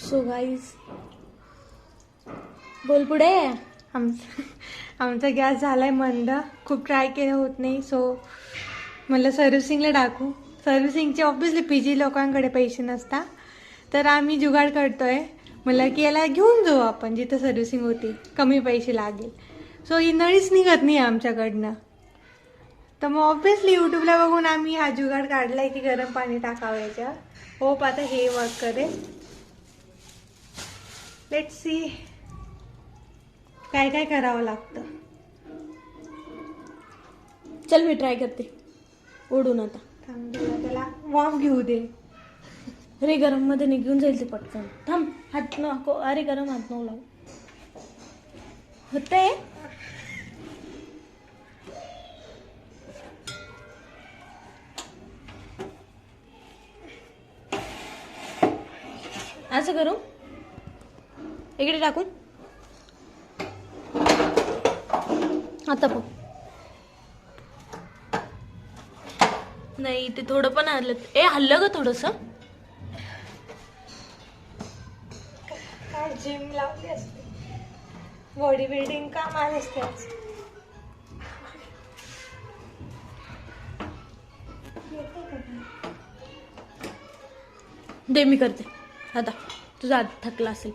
So guys बोल पुढे. आमचा गॅस झालाय मंद, खूप ट्राय केलं होत नाही. सो मला सर्व्हिसिंगला टाकू. सर्व्हिसिंगचे ऑब्विसली पीजी लोकांकडे पैसे नसतात, तर आम्ही जुगाड करतोय. मला की याला घेऊन जाऊ आपण जिथं सर्व्हिसिंग होती, कमी पैसे लागेल. सो ही नळीच निघत नाही आमच्याकडनं. तर मग ऑब्विसली यूट्यूबला बघून आम्ही हा जुगाड काढलाय की गरम पाणी टाकावं याच्यावर. होप आता हे वर्क करेल. लेट्स सी काय काय करावं लागतं. चल मी ट्राय करते ओढून. आता त्याला वाफ घेऊ दे. अरे गरम मध्ये निघून जाईल ते पटकन. थांब, हात नको. अरे गरम हात नको लावू. होतंय. असं करू, इकडे टाकून. आता बघ. नाही ते थोडं पण हल्लं. हल्लं ग थोडस. काय जिम लावली असते, बॉडी बिल्डिंग का मान असते आज. दे मी करते आता. तुझा हात थकला असेल.